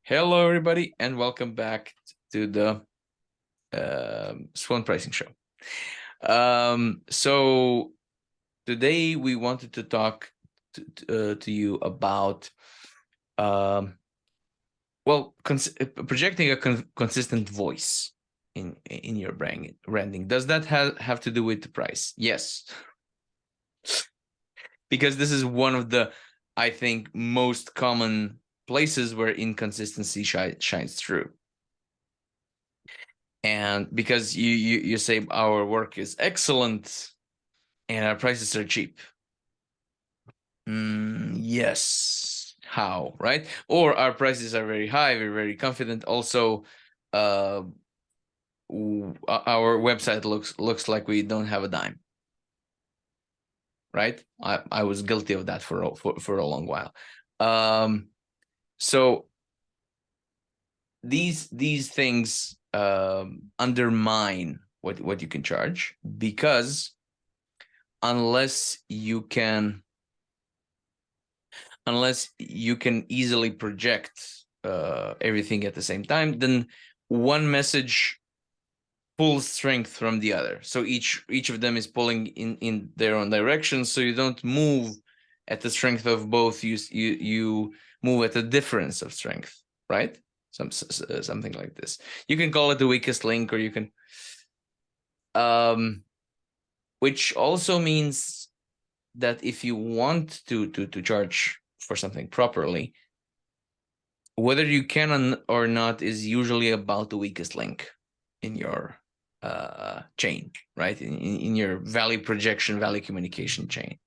Hello, everybody, and welcome back to the SWAN Pricing Show. So today we wanted to talk to you about, projecting a consistent voice in your branding. Does that have to do with the price? Yes, because this is one of the, I think, most common places where inconsistency shines through. And because you say our work is excellent and our prices are cheap. Yes. How, right? Or our prices are very high, we're very confident. Also, our website looks like we don't have a dime. Right? I was guilty of that for a long while. So these things undermine what you can charge, because unless you can easily project everything at the same time, then one message pulls strength from the other. So each of them is pulling in their own direction. So you don't move at the strength of both. You move at the difference of strength, right? Something like this. You can call it the weakest link, or you can, which also means that if you want to charge for something properly, whether you can or not is usually about the weakest link in your chain, right? In your value projection, value communication chain.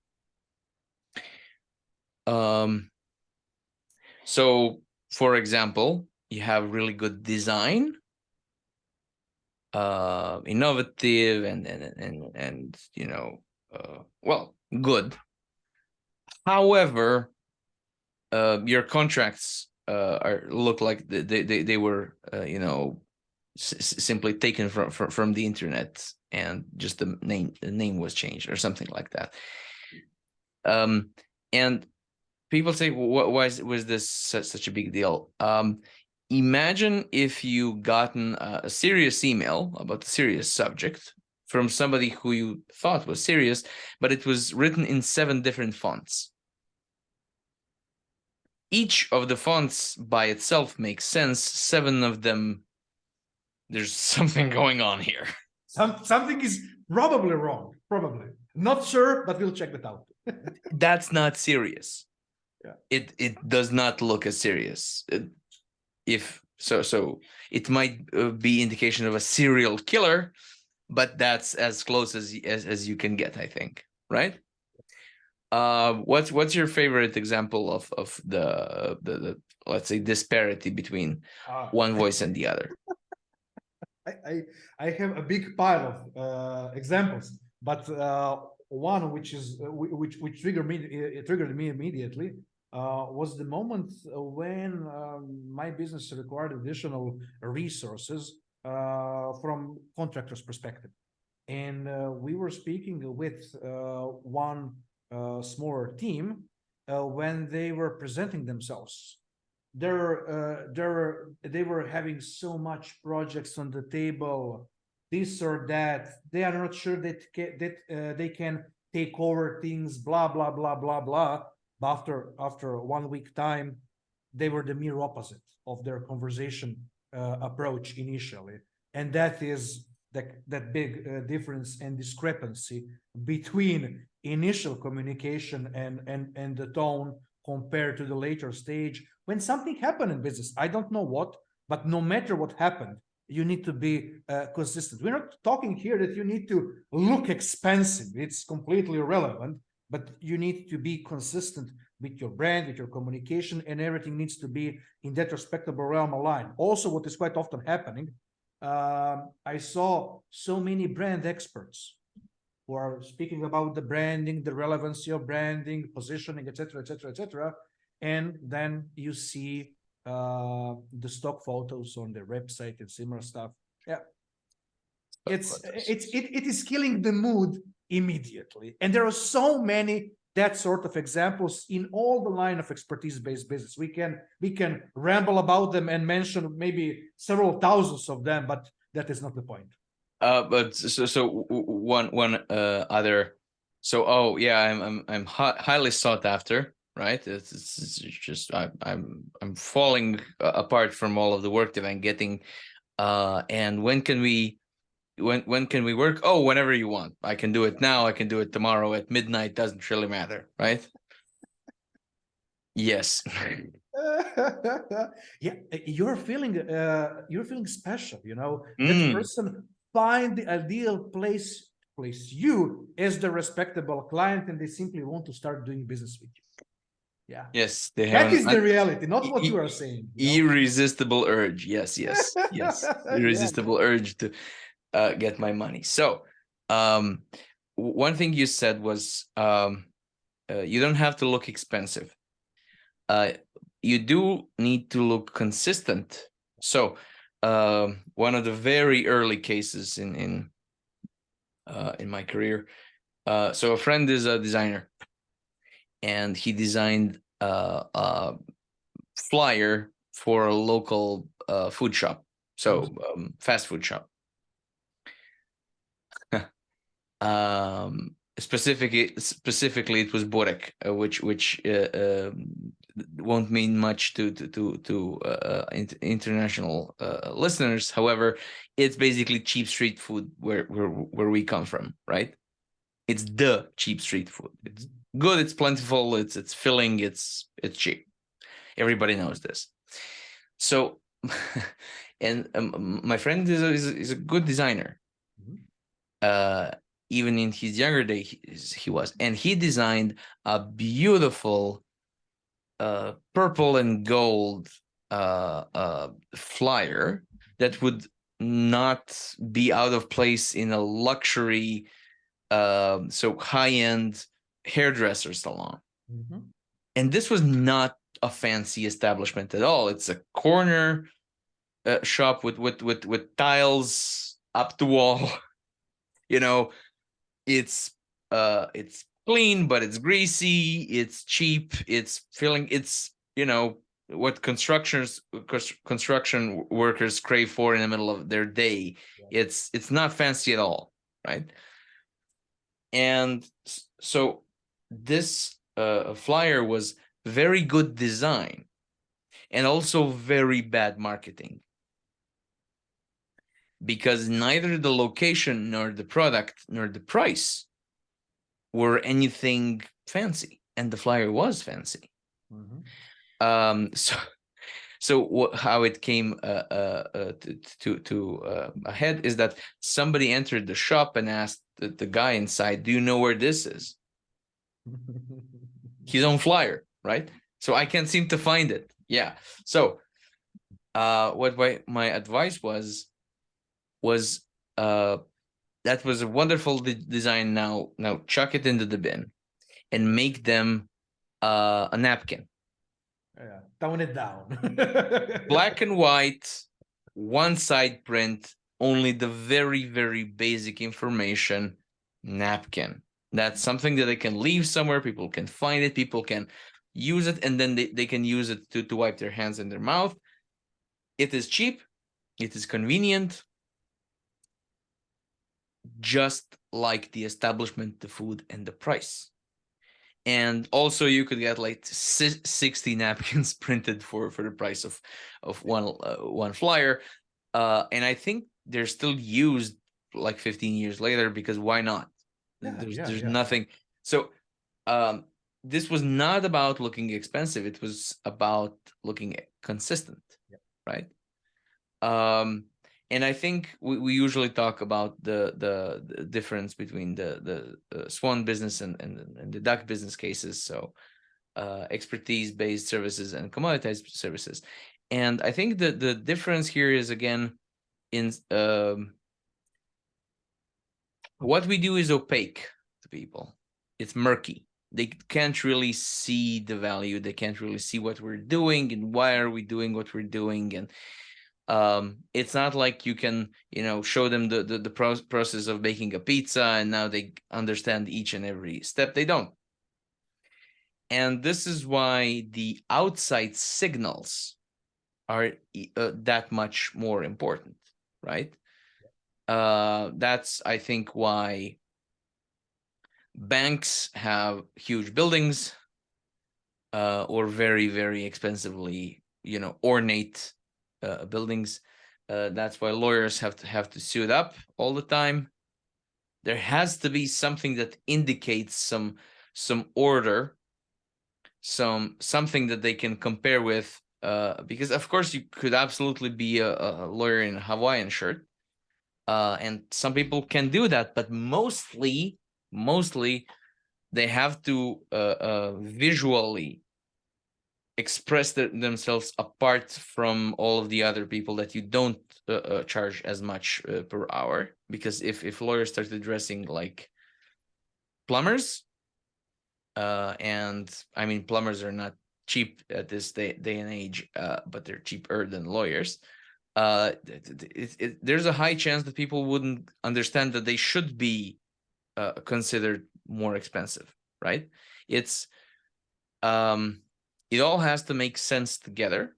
So, for example, you have really good design, innovative, and you know, well, good. However, your contracts look like they were simply taken from the internet, and just the name was changed or something like that. And people say, why was this such a big deal? Imagine if you gotten a serious email about a serious subject from somebody who you thought was serious, but it was written in 7 different fonts. Each of the fonts by itself makes sense. 7 of them, there's something going on here. Something is probably wrong. Probably. Not sure, but we'll check that out. That's not serious. Yeah. It does not look as serious. If so it might be indication of a serial killer, but that's as close as you can get, I think, right? What's your favorite example of the let's say disparity between one voice and the other? I have a big pile of examples, but one which triggered me immediately was the moment when my business required additional resources from contractors' perspective, and we were speaking with one smaller team when they were presenting themselves. They were having so much projects on the table, this or that. They are not sure that they can take over things, blah blah blah blah blah. But after 1 week time, they were the mere opposite of their conversation approach initially, and that is that big difference and discrepancy between initial communication and the tone compared to the later stage when something happened in business. I don't know what, but no matter what happened, you need to be consistent. We're not talking here that you need to look expensive. It's completely irrelevant, but you need to be consistent with your brand, with your communication, and everything needs to be in that respectable realm aligned. Also, what is quite often happening, I saw so many brand experts who are speaking about the branding, the relevancy of branding, positioning, etc., etc., etc., and then you see the stock photos on their website and similar stuff. Yeah, it is killing the mood immediately, and there are so many that sort of examples in all the line of expertise-based business. We can ramble about them and mention maybe several thousands of them, but that is not the point. But one other. So oh yeah, I'm highly sought after, right? It's just I'm falling apart from all of the work that I'm getting. And when can we work? Oh, whenever you want. I can do it now. I can do it tomorrow at midnight. Doesn't really matter, right? Yes. Yeah, you're feeling special, you know. That person find the ideal place you as the respectable client, and they simply want to start doing business with you. Yeah. Yes, they That have is the reality, not what you are saying. You know? irresistible urge. Yes, yes, yes. Irresistible urge to get my money. So, one thing you said was you don't have to look expensive. You do need to look consistent. So, one of the very early cases in my career. So a friend is a designer, and he designed a flyer for a local food shop, so fast food shop. Specifically, it was Borek, which won't mean much to international listeners. However, it's basically cheap street food where we come from, right? It's the cheap street food. It's good. It's plentiful. It's filling. It's cheap. Everybody knows this. So, and my friend is a good designer. Even in his younger days, he was, and he designed a beautiful purple and gold flyer that would not be out of place in a luxury, so high-end hairdresser salon. And this was not a fancy establishment at all. It's a corner shop with tiles up the wall. You know, it's clean, but it's greasy, it's cheap, it's filling, it's, you know, what construction workers crave for in the middle of their day. It's not fancy at all, right? And so this flyer was very good design and also very bad marketing, because neither the location nor the product nor the price were anything fancy, and the flyer was fancy. So how it came to ahead is that somebody entered the shop and asked the guy inside, "Do you know where this is?" His own flyer, right? So I can't seem to find it. Yeah. So what my advice was that was a wonderful design. Now chuck it into the bin and make them a napkin. Yeah, tone it down. Black and white, one side print, only the very, very basic information, napkin. That's something that they can leave somewhere. People can find it. People can use it, and then they can use it to wipe their hands and their mouth. It is cheap. It is convenient. Just like the establishment, the food, and the price. And also you could get like 60 napkins printed for the price of one flyer. And I think they're still used like 15 years later, because why not? There's nothing. So this was not about looking expensive. It was about looking consistent, right? And I think we usually talk about the difference between the SWAN business and the duck business cases. So expertise-based services and commoditized services. And I think that the difference here is, again, in what we do is opaque to people. It's murky. They can't really see the value. They can't really see what we're doing and why are we doing what we're doing. And it's not like you can, you know, show them the process of making a pizza and now they understand each and every step. They don't. And this is why the outside signals are that much more important, right? That's, I think, why banks have huge buildings or very, very expensively, ornate buildings. That's why lawyers have to suit up all the time. There has to be something that indicates some order, something that they can compare with. Because of course you could absolutely be a lawyer in a Hawaiian shirt, and some people can do that, but mostly they have to visually express themselves apart from all of the other people that you don't charge as much per hour. Because if lawyers started dressing like plumbers, and I mean plumbers are not cheap at this day and age, but they're cheaper than lawyers. There's a high chance that people wouldn't understand that they should be considered more expensive, right? It's it all has to make sense together,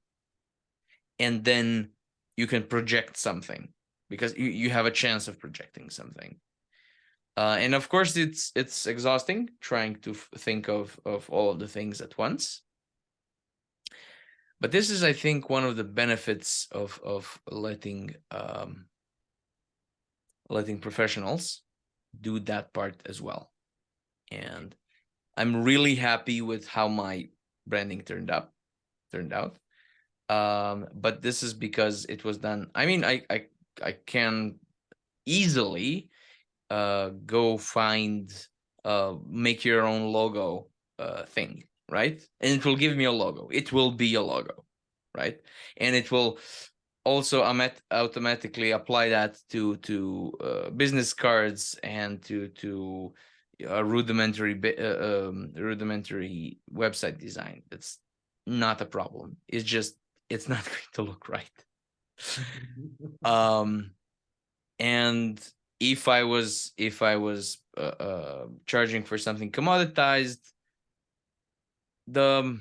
and then you can project something, because you have a chance of projecting something. And of course, it's exhausting trying to think of all of the things at once. But this is, I think, one of the benefits of letting professionals do that part as well. And I'm really happy with how my branding turned out. But this is because it was done. I mean, I can easily go find make your own logo thing, right? And it will give me a logo. It will be a logo, right? And it will also automatically apply that to business cards and to rudimentary website design. That's not a problem. It's not going to look right. And if I was charging for something commoditized, the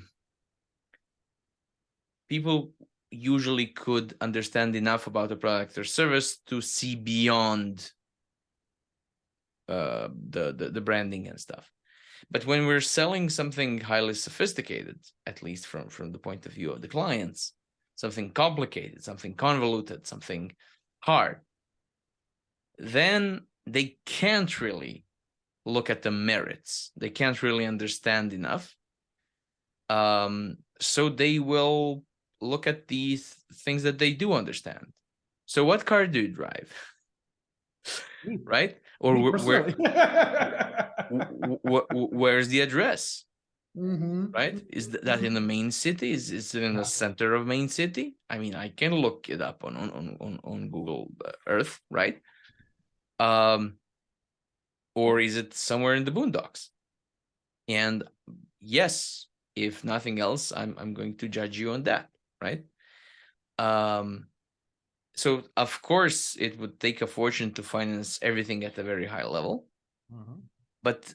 people usually could understand enough about the product or service to see beyond the branding and stuff. But when we're selling something highly sophisticated, at least from the point of view of the clients, something complicated, something convoluted, something hard, then they can't really look at the merits. They can't really understand enough. So they will look at these things that they do understand. So what car do you drive? Right? Or where's the address? Right? Is that in the main city? Is it in the center of main city? I mean, I can look it up on Google Earth, right? Or is it somewhere in the boondocks? And yes, if nothing else, I'm going to judge you on that, right? So of course it would take a fortune to finance everything at a very high level. But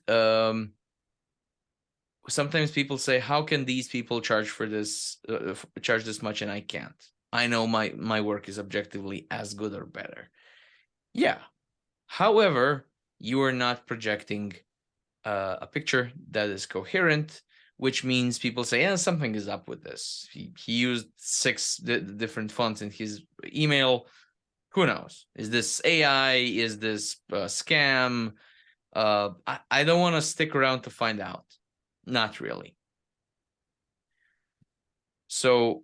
sometimes people say, how can these people charge for this, charge this much, and I can't? I know my work is objectively as good or better. Yeah. However, you are not projecting a picture that is coherent, which means people say, yeah, something is up with this. He used 6 different fonts in his email. Who knows? Is this AI? Is this scam? I don't want to stick around to find out. Not really. So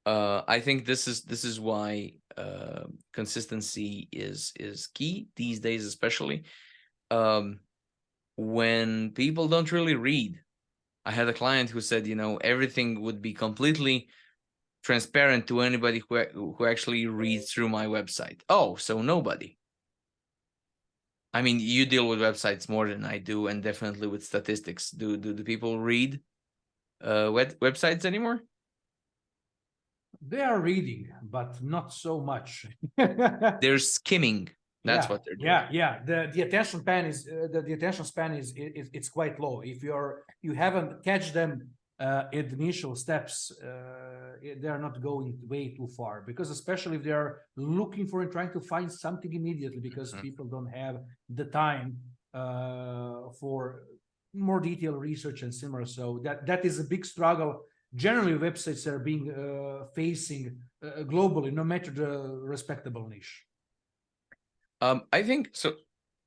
I think this is why consistency is key these days, especially when people don't really read. I had a client who said, everything would be completely transparent to anybody who actually reads through my website. Oh, so nobody. I mean, you deal with websites more than I do, and definitely with statistics. Do the people read websites anymore? They are reading, but not so much. They're skimming. That's what they're doing. The attention span is the attention span is it's quite low. If you haven't catch them at the initial steps, they are not going way too far, because especially if they are looking for and trying to find something immediately, because people don't have the time for more detailed research and similar. So that is a big struggle. Generally, websites are being facing globally, no matter the respectable niche. I think so.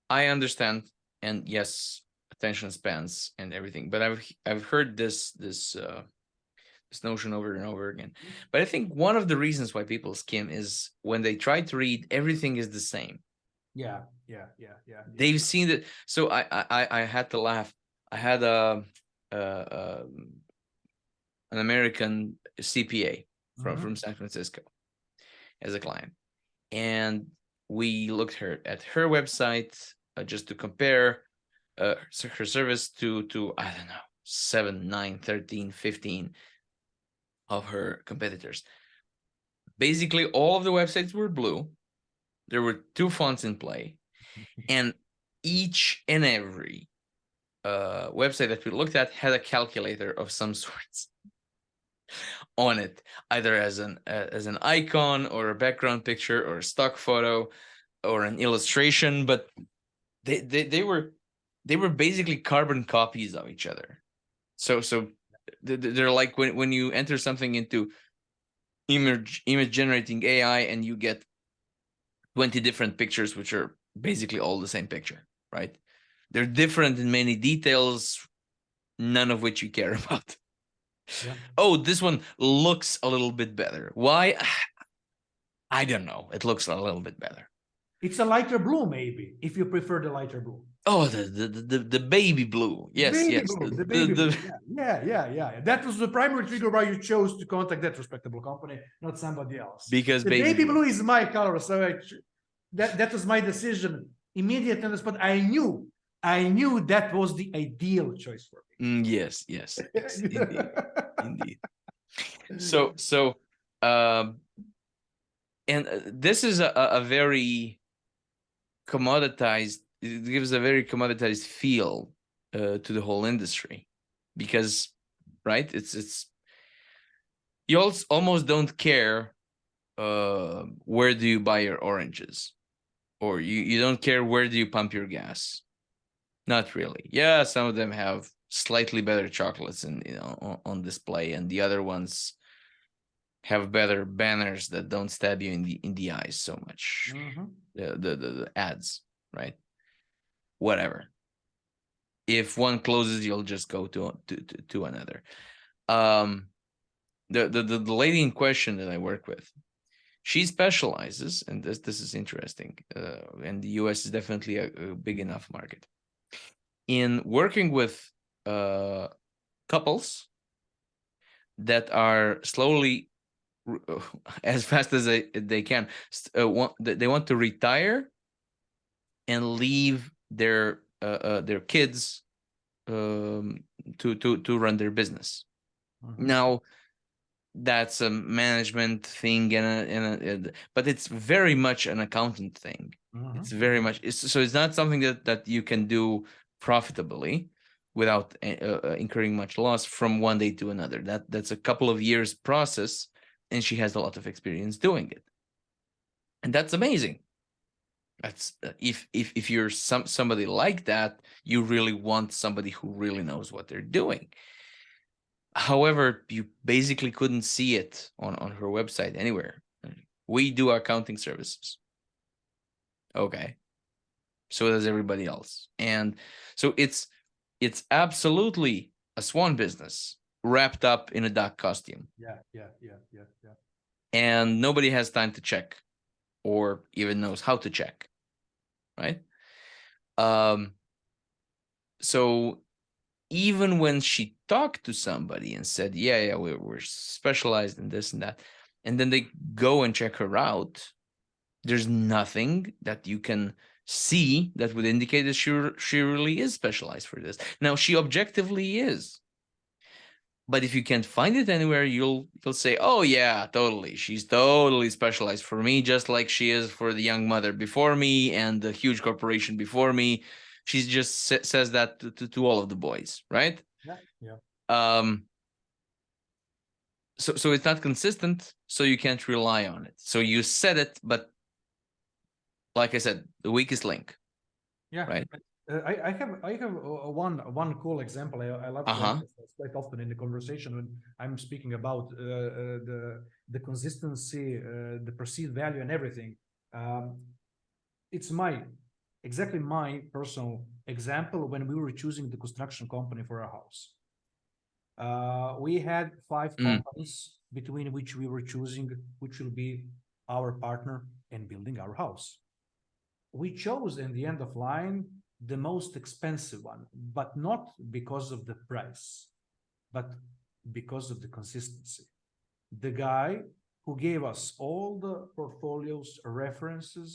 I understand, and yes, attention spans and everything, but I've heard this notion over and over again. But I think one of the reasons why people skim is when they try to read, everything is the same. Yeah. They've seen it. So I had to laugh. I had an American CPA from San Francisco as a client, and we looked at her website just to compare her service to I don't know 7, 9, 13, 15 of her competitors. Basically, all of the websites were blue. There were 2 fonts in play, and each and every website that we looked at had a calculator of some sorts on it, either as an icon or a background picture or a stock photo or an illustration. But they were basically carbon copies of each other. So they're like when you enter something into image generating AI and you get 20 different pictures which are basically all the same picture, right? They're different in many details, none of which you care about. Yeah. Oh, this one looks a little bit better. Why? I don't know. It looks a little bit better. It's a lighter blue, maybe, if you prefer the lighter blue. Oh, the baby blue. Yes, baby yes. Blue, the baby blue. Yeah. That was the primary trigger why you chose to contact that respectable company, not somebody else. Because the baby blue is my color, so that was my decision immediately on the spot. I knew that was the ideal choice for me. Yes, indeed. So and this is a very commoditized. It gives a very commoditized feel to the whole industry, because right, it's you also almost don't care where do you buy your oranges, or you don't care where do you pump your gas. Not really. Yeah, some of them have slightly better chocolates on display, and the other ones have better banners that don't stab you in the eyes so much. The ads, right? Whatever. If one closes, you'll just go to another. The lady in question that I work with, she specializes, and this is interesting, and the US is definitely a big enough market, in working with couples that are slowly, as fast as they can, they want to retire and leave their kids to run their business. Now, that's a management thing, but it's very much an accountant thing. It's very much so. It's not something that you can do profitably without incurring much loss from one day to another. That's a couple of years process, and she has a lot of experience doing it, and that's amazing. That's if you're somebody like that, you really want somebody who really knows what they're doing. However, you basically couldn't see it on her website anywhere. We do accounting services. Okay. So does everybody else. And so it's absolutely a SWAN business wrapped up in a duck costume. Yeah. And nobody has time to check or even knows how to check. Right? So even when she talked to somebody and said, yeah, we're specialized in this and that, and then they go and check her out, there's nothing that you can see that would indicate that she really is specialized for this. Now, she objectively is. But if you can't find it anywhere, you'll say, oh yeah, totally, she's totally specialized for me, just like she is for the young mother before me and the huge corporation before me. She just says that to all of the boys, right? Yeah, yeah. So it's not consistent, so you can't rely on it. So you said it, but like I said, the weakest link, Yeah, right? I have one cool example I love to Uh-huh. emphasize quite often in the conversation when I'm speaking about the consistency, the perceived value, and everything. Um, it's exactly my personal example when we were choosing the construction company for our house. We had five companies between which we were choosing which will be our partner in building our house. We chose in the end of line the most expensive one, but not because of the price, but because of the consistency. The guy who gave us all the portfolios, references,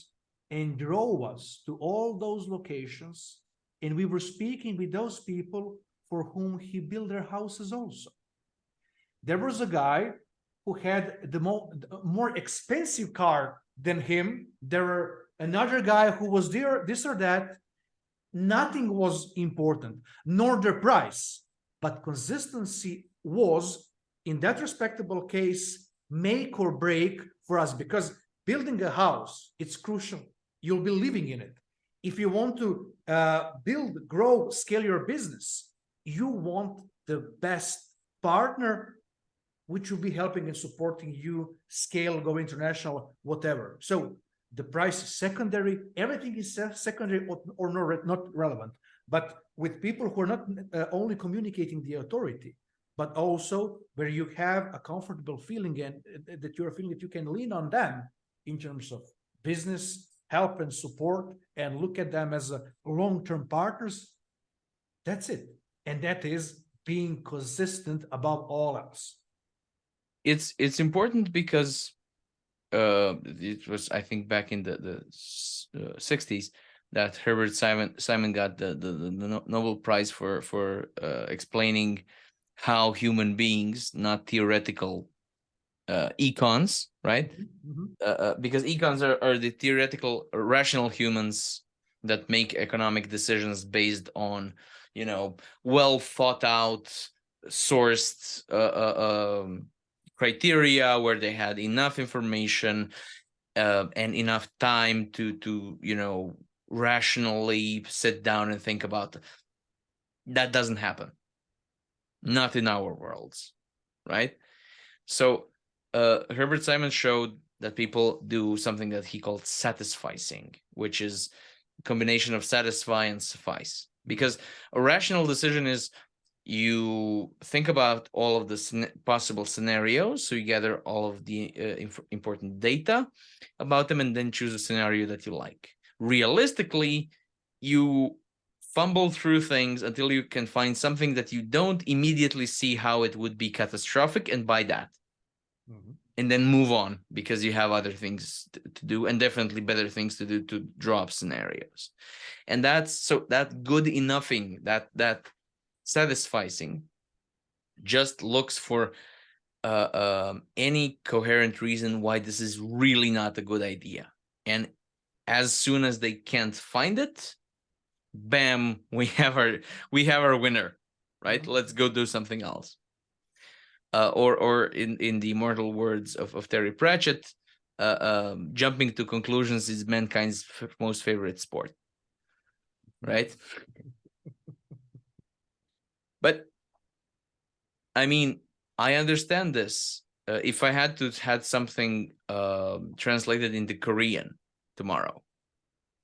and drove us to all those locations, and we were speaking with those people for whom he built their houses also. There was a guy who had the more expensive car than him. There were another guy who was there, this or that. Nothing was important, nor the price, but consistency was, in that respectable case, make or break for us, because building a house, it's crucial. You'll be living in it. If you want to build, grow, scale your business, you want the best partner which will be helping and supporting you scale, go international, whatever. So the price is secondary. Everything is secondary or not relevant. But with people who are not only communicating the authority, but also where you have a comfortable feeling and that you're feeling that you can lean on them in terms of business help and support and look at them as long-term partners, that's it. And that is being consistent above all else. It's important because it was, I think, back in the 60s that Herbert Simon got the Nobel Prize for explaining how human beings, not theoretical econs, right? Because econs are the theoretical rational humans that make economic decisions based on, well thought out, sourced criteria, where they had enough information and enough time to rationally sit down and think about it. That doesn't happen, not in our worlds, right? So Herbert Simon showed that people do something that he called satisficing, which is a combination of satisfy and suffice. Because a rational decision is you think about all of the possible scenarios, so you gather all of the important data about them, and then choose a scenario that you like. Realistically, you fumble through things until you can find something that you don't immediately see how it would be catastrophic, and buy that. And then move on, because you have other things to do, and definitely better things to do to draw up scenarios. And that good enoughing, that satisficing, just looks for any coherent reason why this is really not a good idea. And as soon as they can't find it, bam, we have our winner, right? Let's go do something else. Or in the immortal words of Terry Pratchett, jumping to conclusions is mankind's most favorite sport, right? But I mean, I understand this. If I had something translated into Korean tomorrow,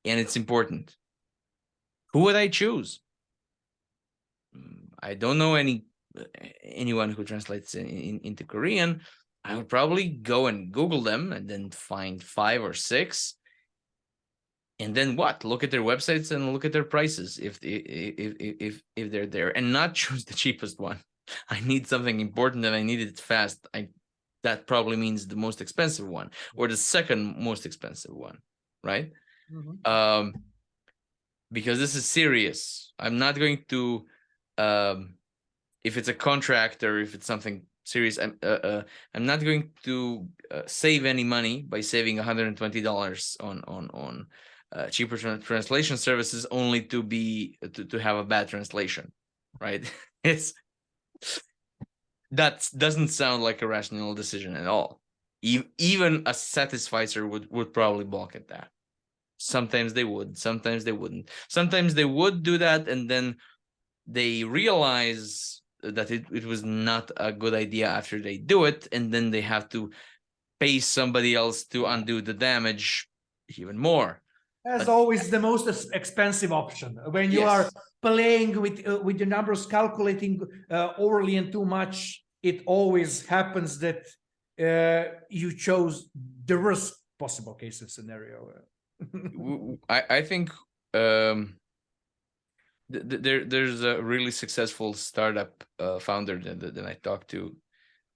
and it's important, who would I choose? I don't know anyone who translates into Korean. I would probably go and Google them and then find 5 or 6, and then what? Look at their websites and look at their prices if they're there, and not choose the cheapest one. I need something important and I need it fast. That probably means the most expensive one or the second most expensive one, right? Because this is serious. I'm not going to if it's a contract or if it's something serious, I'm not going to save any money by saving $120 on cheaper translation services only to be to have a bad translation, right? It's that doesn't sound like a rational decision at all. Even a satisficer would probably balk at that. Sometimes they would, sometimes they wouldn't. Sometimes they would do that, and then they realize that it was not a good idea after they do it, and then they have to pay somebody else to undo the damage even more. As always, the most expensive option when you are playing with the numbers, calculating overly and too much. It always happens that you chose the worst possible case scenario. I think there's a really successful startup founder that I talked to,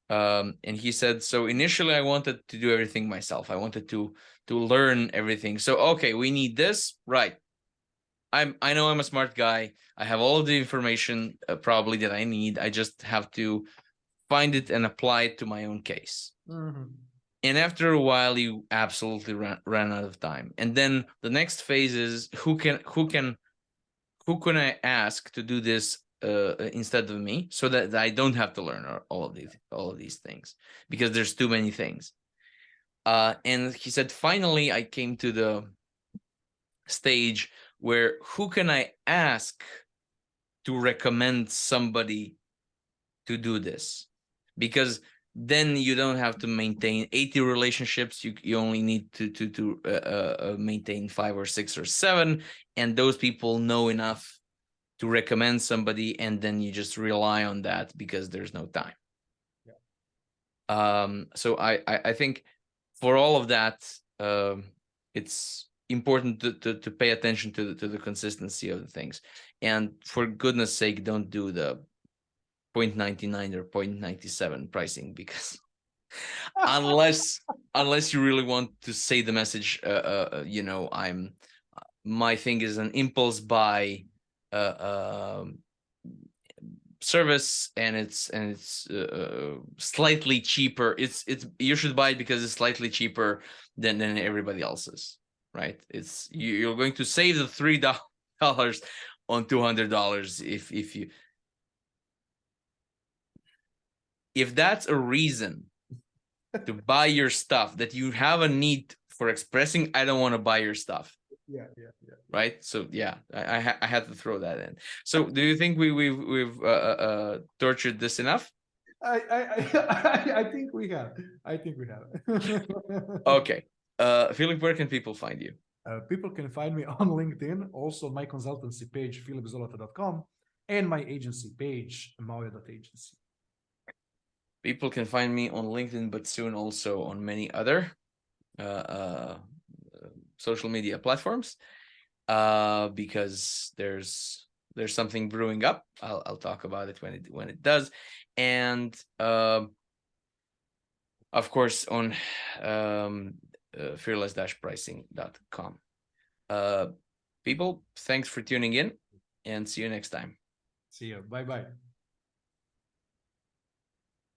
and he said, so initially I wanted to do everything myself. I wanted to learn everything. So okay, we need this, right? I know I'm a smart guy. I have all of the information probably that I need. I just have to find it and apply it to my own case. And after a while, you absolutely ran out of time. And then the next phase is who can I ask to do this instead of me, so that I don't have to learn all of these things, because there's too many things. And he said, finally, I came to the stage where who can I ask to recommend somebody to do this? Because then you don't have to maintain 80 relationships. You only need to maintain 5 or 6 or 7, and those people know enough to recommend somebody, and then you just rely on that because there's no time. So I think for all of that, it's important to pay attention to the consistency of the things, and for goodness sake, don't do the 0.99 or 0.97 pricing, because unless you really want to say the message, you know, my thing is an impulse buy service, and it's slightly cheaper. It's you should buy it because it's slightly cheaper than everybody else's, right? It's you're going to save the $3 on $200 if that's a reason to buy your stuff, that you have a need for expressing, I don't want to buy your stuff. Yeah. Right. So yeah, I had to throw that in. So do you think we've tortured this enough? I think we have. Okay. Philip, where can people find you? People can find me on LinkedIn, also my consultancy page, philipzolota.com, and my agency page, mauia.agency. People can find me on LinkedIn, but soon also on many other social media platforms, because there's something brewing up. I'll talk about it when it does, and of course on fearless-pricing.com. People, thanks for tuning in, and see you next time. See you. Bye.